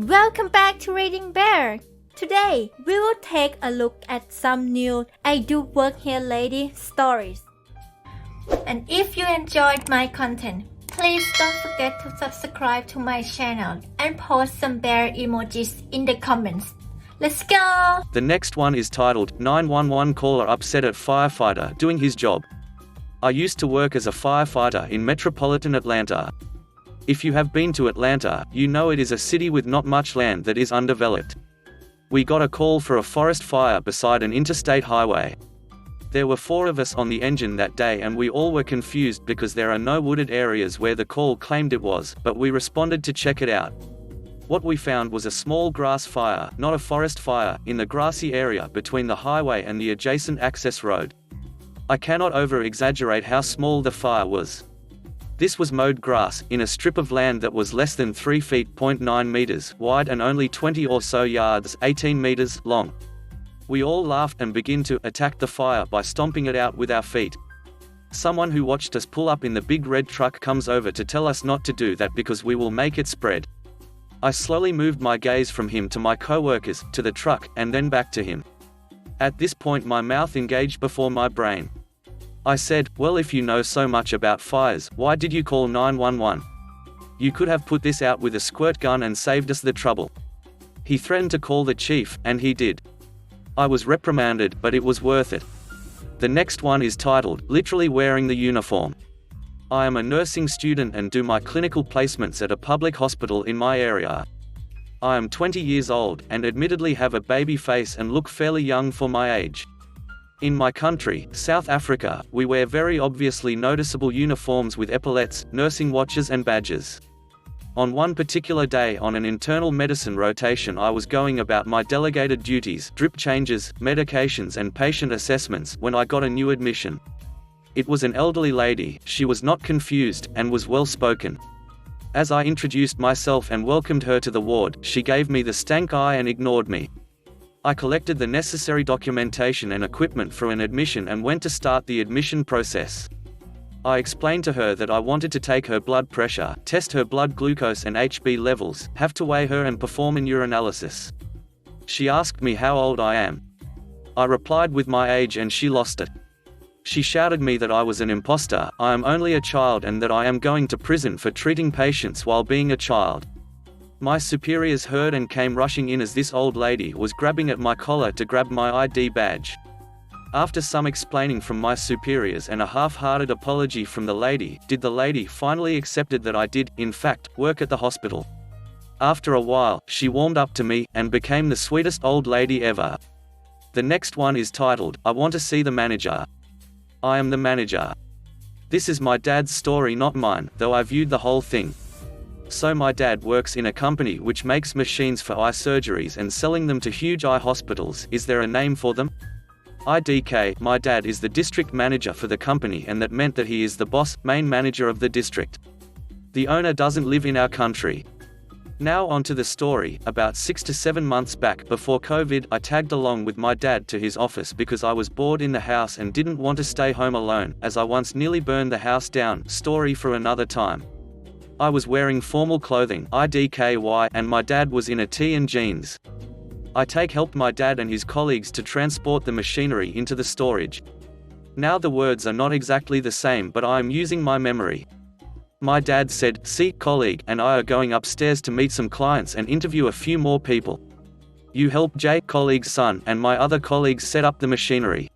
Welcome back to ReadingBear. Today, we will take a look at some new IDoWorkHereLady stories. And if you enjoyed my content, please don't forget to subscribe to my channel and post some bear emojis in the comments. Let's go! The next one is titled, 911 caller upset at firefighter doing his job. I used to work as a firefighter in metropolitan Atlanta. If you have been to Atlanta, you know it is a city with not much land that is undeveloped. We got a call for a forest fire beside an interstate highway. There were 4 of us on the engine that day and we all were confused because there are no wooded areas where the call claimed it was, but we responded to check it out. What we found was a small grass fire, not a forest fire, in the grassy area between the highway and the adjacent access road. I cannot over-exaggerate how small the fire was. This was mowed grass, in a strip of land that was less than 3 feet (0.9 meters) wide and only 20 or so yards (18 meters) long. We all laughed and began to attack the fire by stomping it out with our feet. Someone who watched us pull up in the big red truck comes over to tell us not to do that because we will make it spread. I slowly moved my gaze from him to my co-workers, to the truck, and then back to him. At this point my mouth engaged before my brain. I said, "Well, if you know so much about fires, why did you call 911? You could have put this out with a squirt gun and saved us the trouble." He threatened to call the chief, and he did. I was reprimanded, but it was worth it. The next one is titled, Literally Wearing the Uniform. I am a nursing student and do my clinical placements at a public hospital in my area. I am 20 years old, and admittedly have a baby face and look fairly young for my age. In my country, South Africa, we wear very obviously noticeable uniforms with epaulets, nursing watches and badges. On one particular day on an internal medicine rotation I was going about my delegated duties, drip changes, medications and patient assessments, when I got a new admission. It was an elderly lady, she was not confused, and was well spoken. As I introduced myself and welcomed her to the ward, she gave me the stank eye and ignored me. I collected the necessary documentation and equipment for an admission and went to start the admission process. I explained to her that I wanted to take her blood pressure, test her blood glucose and HB levels, have to weigh her and perform an urinalysis. She asked me how old I am. I replied with my age and she lost it. She shouted me that I was an impostor, I am only a child and that I am going to prison for treating patients while being a child. My superiors heard and came rushing in as this old lady was grabbing at my collar to grab my ID badge. After some explaining from my superiors and a half-hearted apology from the lady, the lady finally accepted that I did, in fact, work at the hospital. After a while, she warmed up to me, and became the sweetest old lady ever. The next one is titled, I Want to See the Manager. I am the manager. This is my dad's story, not mine, though I viewed the whole thing. So my dad works in a company which makes machines for eye surgeries and selling them to huge eye hospitals. Is there a name for them? IDK. My dad is the district manager for the company, and that meant that he is the boss, main manager of the district. The owner doesn't live in our country. Now on to the story. About 6 to 7 months back, before COVID, I tagged along with my dad to his office because I was bored in the house and didn't want to stay home alone, as I once nearly burned the house down. Story for another time. I was wearing formal clothing, IDKY, and my dad was in a tee and jeans. I helped my dad and his colleagues to transport the machinery into the storage. Now the words are not exactly the same, but I am using my memory. My dad said, "See, colleague and I are going upstairs to meet some clients and interview a few more people. You help J, colleague's son, and my other colleagues set up the machinery."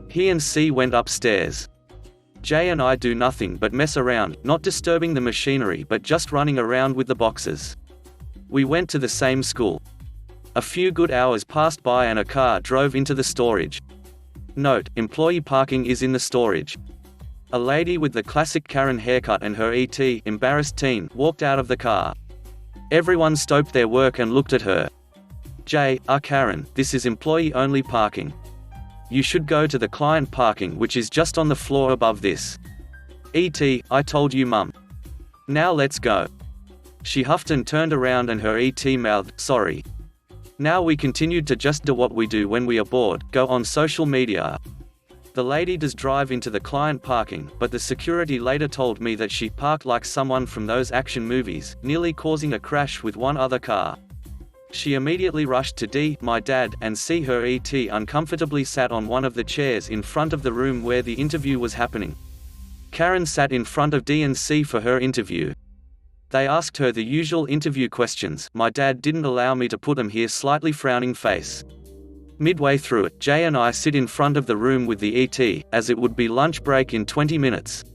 He and C went upstairs. J and I do nothing but mess around, not disturbing the machinery but just running around with the boxes. We went to the same school. A few good hours passed by and a car drove into the storage. Note, employee parking is in the storage. A lady with the classic Karen haircut and her embarrassed teen walked out of the car. Everyone stopped their work and looked at her. J, Karen, this is employee-only parking. You should go to the client parking, which is just on the floor above this. I told you, mum. Now let's go. She huffed and turned around and her mouthed, sorry. Now we continued to just do what we do when we are bored, go on social media. The lady does drive into the client parking, but the security later told me that she parked like someone from those action movies, nearly causing a crash with one other car. She immediately rushed to D, my dad, and C, her ET uncomfortably sat on one of the chairs in front of the room where the interview was happening. Karen sat in front of D and C for her interview. They asked her the usual interview questions. My dad didn't allow me to put them here, slightly frowning face. Midway through it, Jay and I sit in front of the room with the ET, as it would be lunch break in 20 minutes.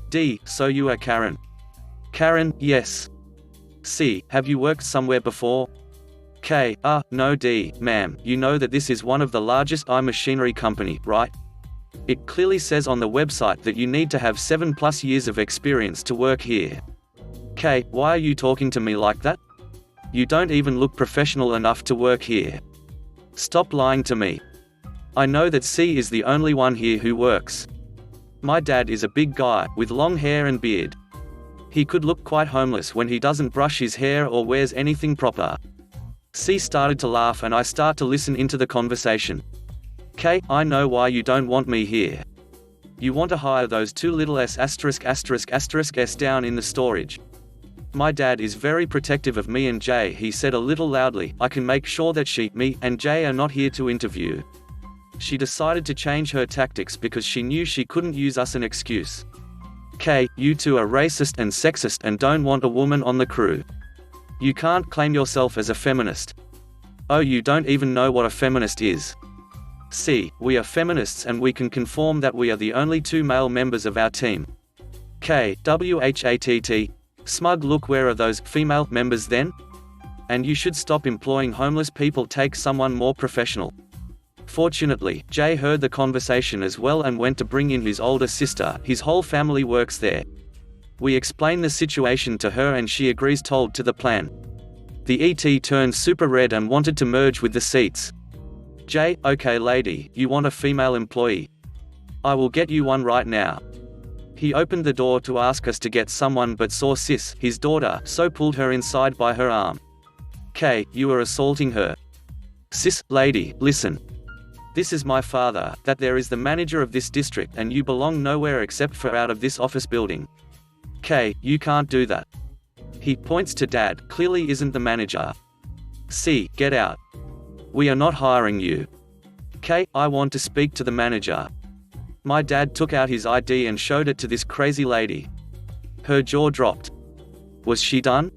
D, so you are Karen? Karen, yes. C, have you worked somewhere before? K, no. D, ma'am, you know that this is one of the largest machinery company, right? It clearly says on the website that you need to have 7+ years of experience to work here. K, why are you talking to me like that? You don't even look professional enough to work here. Stop lying to me. I know that C is the only one here who works. My dad is a big guy, with long hair and beard. He could look quite homeless when he doesn't brush his hair or wears anything proper. C started to laugh and I start to listen into the conversation. K, I know why you don't want me here. You want to hire those two little s*** s down in the storage. My dad is very protective of me and Jay. He said a little loudly, I can make sure that me and Jay are not here to interview. She decided to change her tactics because she knew she couldn't use us an excuse. K, you two are racist and sexist and don't want a woman on the crew. You can't claim yourself as a feminist. Oh, you don't even know what a feminist is. C, we are feminists and we can conform that we are the only two male members of our team. K, whatt. Smug look, where are those female members then? And you should stop employing homeless people, take someone more professional. Fortunately, Jay heard the conversation as well and went to bring in his older sister. His whole family works there. We explain the situation to her and she agrees, told to the plan. The ET turned super red and wanted to merge with the seats. Jay, okay lady, you want a female employee? I will get you one right now. He opened the door to ask us to get someone but saw Sis, his daughter, so pulled her inside by her arm. K, you are assaulting her. Sis, lady, listen. This is my father, that there is the manager of this district and you belong nowhere except for out of this office building. K, you can't do that. He points to Dad, clearly isn't the manager. C, get out. We are not hiring you. K, I want to speak to the manager. My dad took out his ID and showed it to this crazy lady. Her jaw dropped. Was she done?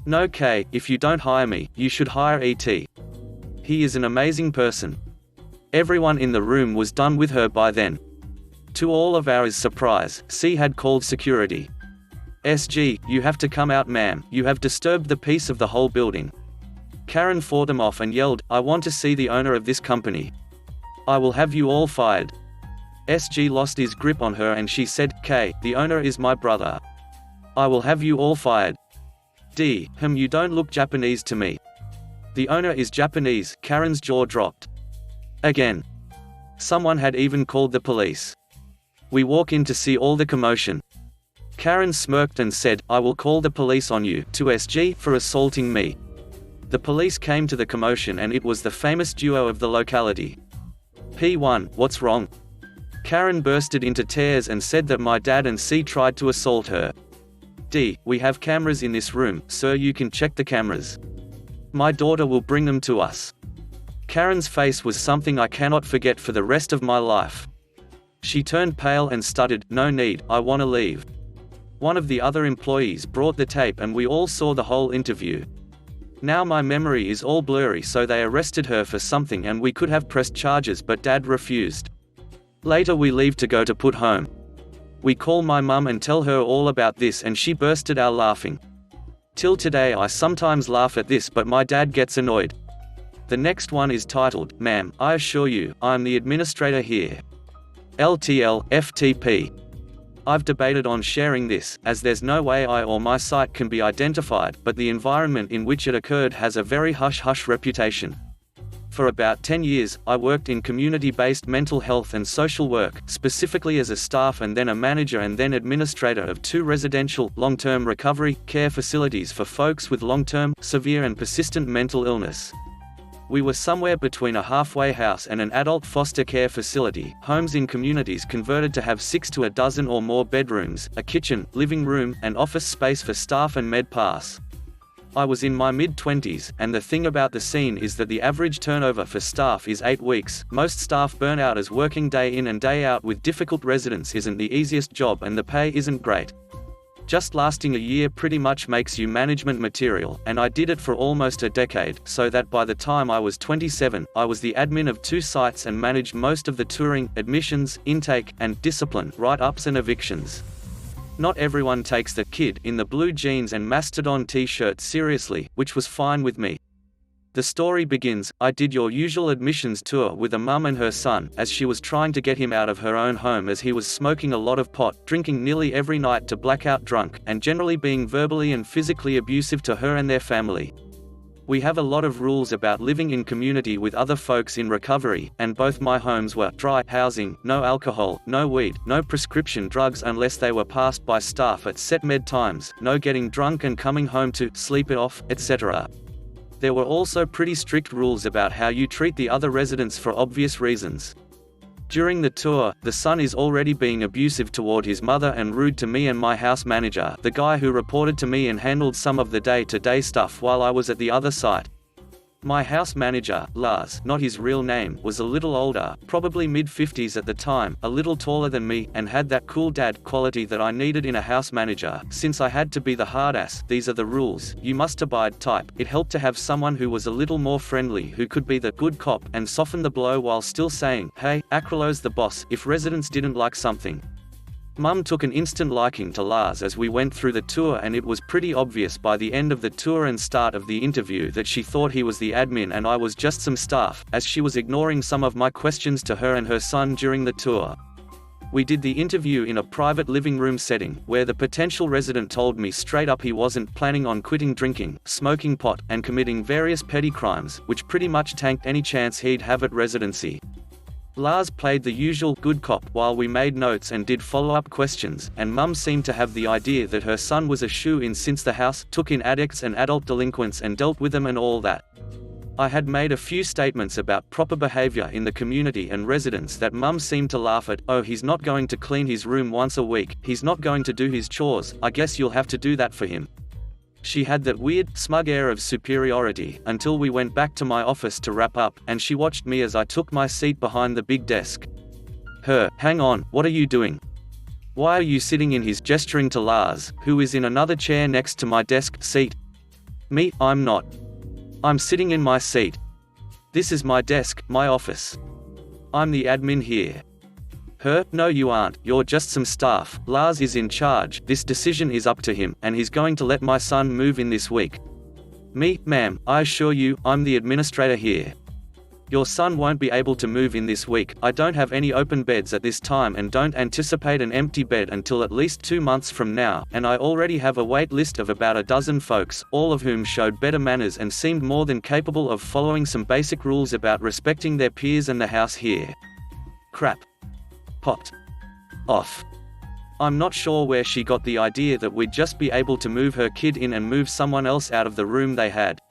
No K, if you don't hire me, you should hire ET. He is an amazing person. Everyone in the room was done with her by then. To all of our surprise, C had called security. SG, you have to come out ma'am, you have disturbed the peace of the whole building. Karen fought him off and yelled, I want to see the owner of this company. I will have you all fired. SG lost his grip on her and she said, K, the owner is my brother. I will have you all fired. D, you don't look Japanese to me. The owner is Japanese. Karen's jaw dropped. Again. Someone had even called the police. We walk in to see all the commotion. Karen smirked and said, I will call the police on you, to SG, for assaulting me. The police came to the commotion and it was the famous duo of the locality. P1, what's wrong? Karen bursted into tears and said that my dad and C tried to assault her. D, we have cameras in this room, sir, you can check the cameras. My daughter will bring them to us. Karen's face was something I cannot forget for the rest of my life. She turned pale and stuttered, no need, I want to leave. One of the other employees brought the tape and we all saw the whole interview. Now my memory is all blurry, so they arrested her for something and we could have pressed charges but Dad refused. Later we leave to go to put home. We call my mum and tell her all about this and she bursted out laughing. Till today I sometimes laugh at this but my dad gets annoyed. The next one is titled, Ma'am, I assure you, I am the administrator here. LTL, FTP. I've debated on sharing this, as there's no way I or my site can be identified, but the environment in which it occurred has a very hush-hush reputation. For about 10 years, I worked in community-based mental health and social work, specifically as a staff and then a manager and then administrator of 2 residential, long-term recovery, care facilities for folks with long-term, severe and persistent mental illness. We were somewhere between a halfway house and an adult foster care facility, homes in communities converted to have 6 to a dozen or more bedrooms, a kitchen, living room, and office space for staff and med pass. I was in my mid-20s, and the thing about the scene is that the average turnover for staff is 8 weeks. Most staff burn out as working day in and day out with difficult residents isn't the easiest job and the pay isn't great. Just lasting a year pretty much makes you management material, and I did it for almost a decade, so that by the time I was 27, I was the admin of 2 sites and managed most of the touring, admissions, intake, and discipline write-ups and evictions. Not everyone takes the kid in the blue jeans and Mastodon t-shirt seriously, which was fine with me. The story begins, I did your usual admissions tour with a mum and her son, as she was trying to get him out of her own home as he was smoking a lot of pot, drinking nearly every night to blackout drunk, and generally being verbally and physically abusive to her and their family. We have a lot of rules about living in community with other folks in recovery, and both my homes were dry housing, no alcohol, no weed, no prescription drugs unless they were passed by staff at set med times, no getting drunk and coming home to sleep it off, etc. There were also pretty strict rules about how you treat the other residents for obvious reasons. During the tour, the son is already being abusive toward his mother and rude to me and my house manager, the guy who reported to me and handled some of the day-to-day stuff while I was at the other site. My house manager, Lars, not his real name, was a little older, probably mid-50s at the time, a little taller than me, and had that cool dad quality that I needed in a house manager. Since I had to be the hard ass, these are the rules, you must abide type, it helped to have someone who was a little more friendly, who could be the good cop and soften the blow while still saying, hey, Acrylo's the boss, if residents didn't like something. Mum took an instant liking to Lars as we went through the tour, and it was pretty obvious by the end of the tour and start of the interview that she thought he was the admin and I was just some staff, as she was ignoring some of my questions to her and her son during the tour. We did the interview in a private living room setting, where the potential resident told me straight up he wasn't planning on quitting drinking, smoking pot, and committing various petty crimes, which pretty much tanked any chance he'd have at residency. Lars played the usual good cop while we made notes and did follow-up questions, and Mum seemed to have the idea that her son was a shoo-in since the house took in addicts and adult delinquents and dealt with them and all that. I had made a few statements about proper behavior in the community and residents that Mum seemed to laugh at. Oh, he's not going to clean his room once a week, he's not going to do his chores, I guess you'll have to do that for him. She had that weird, smug air of superiority, until we went back to my office to wrap up, and she watched me as I took my seat behind the big desk. Hang on, what are you doing? Why are you sitting in his, gesturing to Lars, who is in another chair next to my desk, seat? Me, I'm not. I'm sitting in my seat. This is my desk, my office. I'm the admin here. No you aren't, you're just some staff, Lars is in charge, this decision is up to him, and he's going to let my son move in this week. Me, ma'am, I assure you, I'm the administrator here. Your son won't be able to move in this week, I don't have any open beds at this time and don't anticipate an empty bed until at least 2 months from now, and I already have a wait list of about a dozen folks, all of whom showed better manners and seemed more than capable of following some basic rules about respecting their peers and the house here. Crap. Popped off. I'm not sure where she got the idea that we'd just be able to move her kid in and move someone else out of the room they had.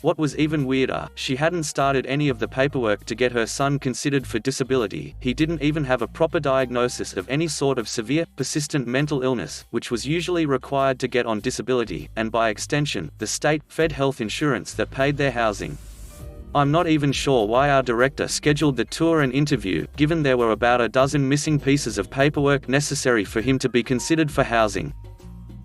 What was even weirder, she hadn't started any of the paperwork to get her son considered for disability. He didn't even have a proper diagnosis of any sort of severe, persistent mental illness, which was usually required to get on disability, and by extension, the state-fed health insurance that paid their housing. I'm not even sure why our director scheduled the tour and interview, given there were about a dozen missing pieces of paperwork necessary for him to be considered for housing.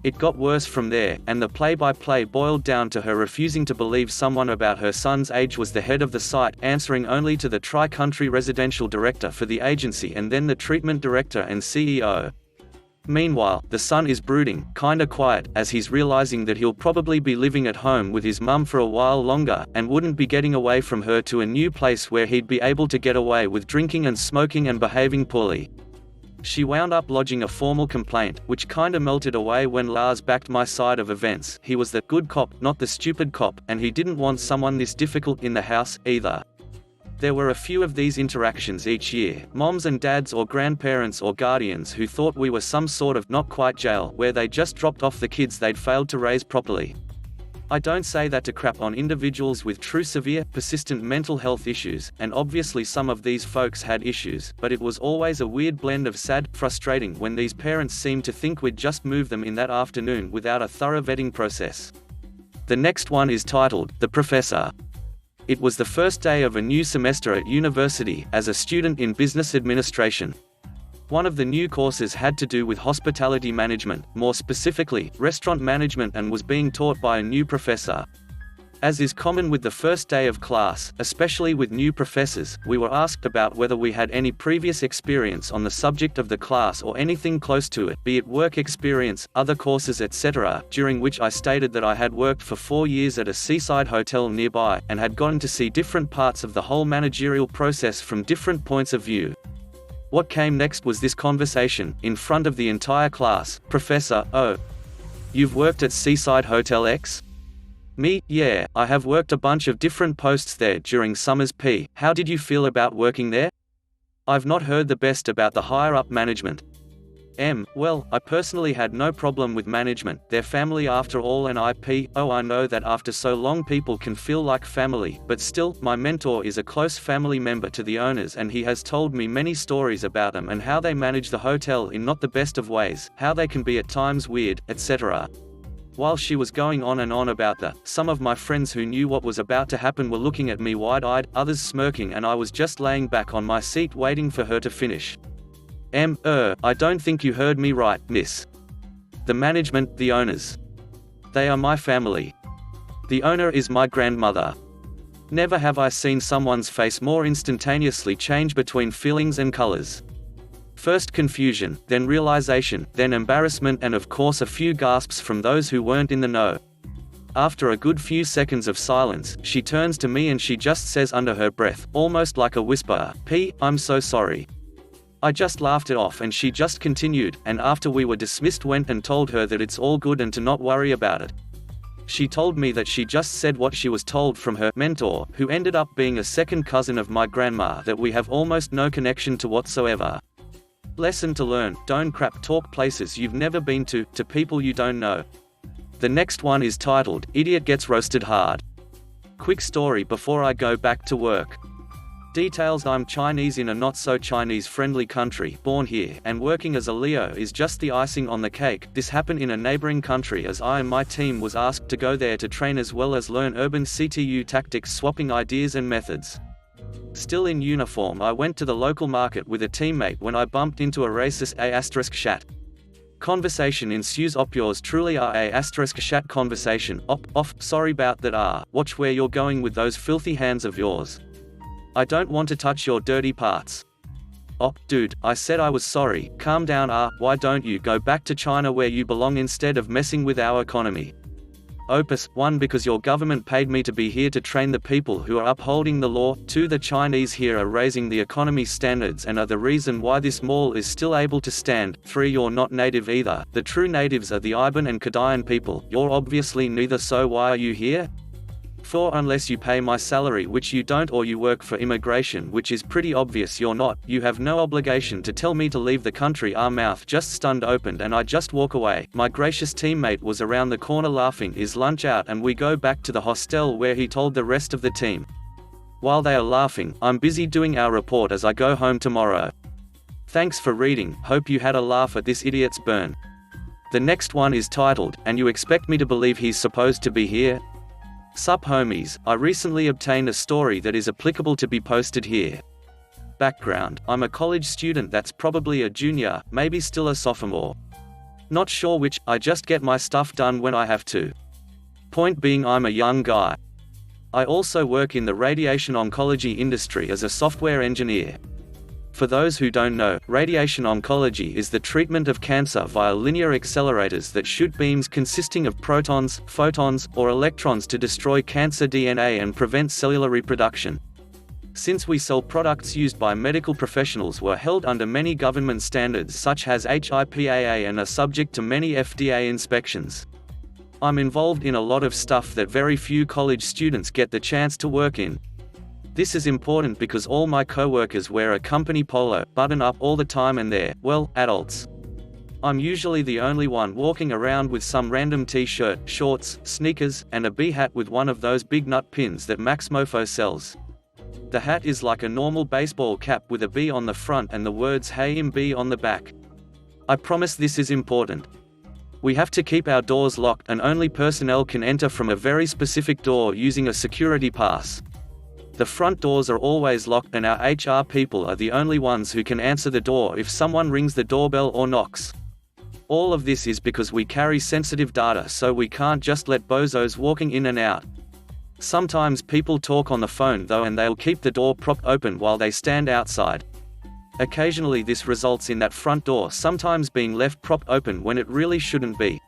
It got worse from there, and the play-by-play boiled down to her refusing to believe someone about her son's age was the head of the site, answering only to the Tri-Country Residential Director for the agency and then the Treatment Director and CEO. Meanwhile, the son is brooding, kinda quiet, as he's realizing that he'll probably be living at home with his mum for a while longer, and wouldn't be getting away from her to a new place where he'd be able to get away with drinking and smoking and behaving poorly. She wound up lodging a formal complaint, which kinda melted away when Lars backed my side of events. He was the good cop, not the stupid cop, and he didn't want someone this difficult in the house, either. There were a few of these interactions each year, moms and dads or grandparents or guardians who thought we were some sort of not quite jail, where they just dropped off the kids they'd failed to raise properly. I don't say that to crap on individuals with true severe, persistent mental health issues, and obviously some of these folks had issues, but it was always a weird blend of sad, frustrating when these parents seemed to think we'd just move them in that afternoon without a thorough vetting process. The next one is titled, The Professor. It was the first day of a new semester at university, as a student in business administration. One of the new courses had to do with hospitality management, more specifically, restaurant management, and was being taught by a new professor. As is common with the first day of class, especially with new professors, we were asked about whether we had any previous experience on the subject of the class or anything close to it, be it work experience, other courses, etc., during which I stated that I had worked for 4 years at a seaside hotel nearby, and had gotten to see different parts of the whole managerial process from different points of view. What came next was this conversation, in front of the entire class. Professor: Oh, you've worked at Seaside Hotel X? Me: Yeah, I have worked a bunch of different posts there during summers. P: How did you feel about working there? I've not heard the best about the higher-up management. M: Well, I personally had no problem with management, they're family after all. And I: P: Oh, I know that after so long people can feel like family, but still, my mentor is a close family member to the owners, and he has told me many stories about them and how they manage the hotel in not the best of ways, how they can be at times weird, etc. While she was going on and on about that, some of my friends who knew what was about to happen were looking at me wide-eyed, others smirking, and I was just laying back on my seat waiting for her to finish. M: I don't think you heard me right, miss. The management, the owners. They are my family. The owner is my grandmother. Never have I seen someone's face more instantaneously change between feelings and colors. First confusion, then realization, then embarrassment, and of course a few gasps from those who weren't in the know. After a good few seconds of silence, she turns to me and she just says under her breath, almost like a whisper, P: I'm so sorry. I just laughed it off and she just continued, and after we were dismissed went and told her that it's all good and to not worry about it. She told me that she just said what she was told from her mentor, who ended up being a second cousin of my grandma, that we have almost no connection to whatsoever. Lesson to learn: don't crap talk places you've never been to people you don't know. The next one is titled, Idiot Gets Roasted Hard. Quick story before I go back to work. Details: I'm Chinese in a not-so-Chinese friendly country, born here, and working as a Leo is just the icing on the cake. This happened in a neighboring country as I and my team was asked to go there to train as well as learn urban CTU tactics, swapping ideas and methods. Still in uniform, I went to the local market with a teammate when I bumped into a racist *shat. Conversation ensues. Op: Yours truly are *shat conversation. Op: Off, sorry about that. Watch where you're going with those filthy hands of yours. I don't want to touch your dirty parts. Op: Dude, I said I was sorry, calm down. Why don't you go back to China where you belong instead of messing with our economy? Opus: 1. Because your government paid me to be here to train the people who are upholding the law. 2. The Chinese here are raising the economy standards and are the reason why this mall is still able to stand. 3. You're not native either. The true natives are the Iban and Kadayan people. You're obviously neither, so why are you here? 4. Unless you pay my salary, which you don't, or you work for immigration, which is pretty obvious you're not, you have no obligation to tell me to leave the country. Our mouth just stunned opened and I just walk away. My gracious teammate was around the corner laughing. Is lunch out? And we go back to the hostel where he told the rest of the team. While they are laughing, I'm busy doing our report as I go home tomorrow. Thanks for reading, hope you had a laugh at this idiot's burn. The next one is titled, And You Expect Me to Believe He's Supposed to Be Here? Sup homies, I recently obtained a story that is applicable to be posted here. Background: I'm a college student that's probably a junior, maybe still a sophomore. Not sure which, I just get my stuff done when I have to. Point being, I'm a young guy. I also work in the radiation oncology industry as a software engineer. For those who don't know, radiation oncology is the treatment of cancer via linear accelerators that shoot beams consisting of protons, photons, or electrons to destroy cancer DNA and prevent cellular reproduction. Since we sell products used by medical professionals, we're held under many government standards such as HIPAA and are subject to many FDA inspections. I'm involved in a lot of stuff that very few college students get the chance to work in. This is important because all my co-workers wear a company polo, button up all the time, and they're, well, adults. I'm usually the only one walking around with some random t-shirt, shorts, sneakers, and a bee hat with one of those big nut pins that Max Mofo sells. The hat is like a normal baseball cap with a bee on the front and the words Hey I'm Bee on the back. I promise this is important. We have to keep our doors locked and only personnel can enter from a very specific door using a security pass. The front doors are always locked and our HR people are the only ones who can answer the door if someone rings the doorbell or knocks. All of this is because we carry sensitive data, so we can't just let bozos walking in and out. Sometimes people talk on the phone though, and they'll keep the door propped open while they stand outside. Occasionally this results in that front door sometimes being left propped open when it really shouldn't be.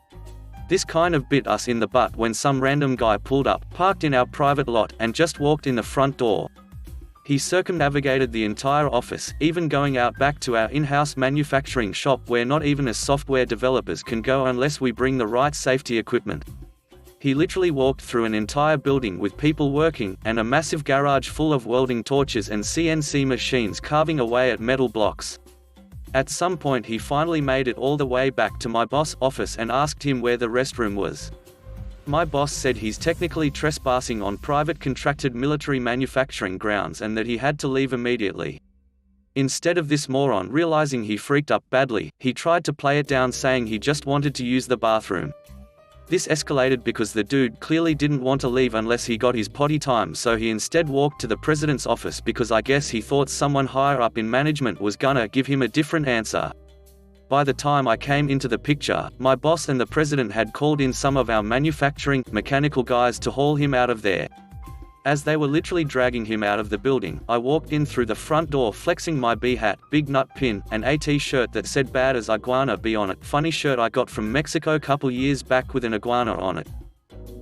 This kind of bit us in the butt when some random guy pulled up, parked in our private lot, and just walked in the front door. He circumnavigated the entire office, even going out back to our in-house manufacturing shop where not even as software developers can go unless we bring the right safety equipment. He literally walked through an entire building with people working, and a massive garage full of welding torches and CNC machines carving away at metal blocks. At some point he finally made it all the way back to my boss' office and asked him where the restroom was. My boss said he's technically trespassing on private contracted military manufacturing grounds and that he had to leave immediately. Instead of this moron realizing he freaked up badly, he tried to play it down saying he just wanted to use the bathroom. This escalated because the dude clearly didn't want to leave unless he got his potty time, so he instead walked to the president's office because I guess he thought someone higher up in management was gonna give him a different answer. By the time I came into the picture, my boss and the president had called in some of our manufacturing, mechanical guys to haul him out of there. As they were literally dragging him out of the building, I walked in through the front door flexing my B hat, big nut pin, and AT shirt that said bad as iguana B on it, funny shirt I got from Mexico couple years back with an iguana on it.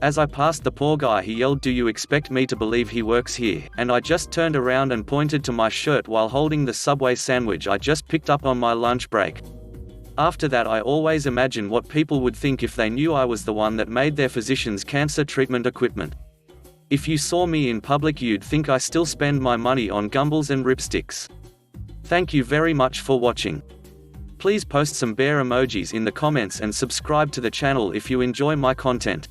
As I passed the poor guy he yelled, "Do you expect me to believe he works here?" And I just turned around and pointed to my shirt while holding the Subway sandwich I just picked up on my lunch break. After that I always imagine what people would think if they knew I was the one that made their physicians' cancer treatment equipment. If you saw me in public you'd think I still spend my money on gumballs and ripsticks. Thank you very much for watching. Please post some bear emojis in the comments and subscribe to the channel if you enjoy my content.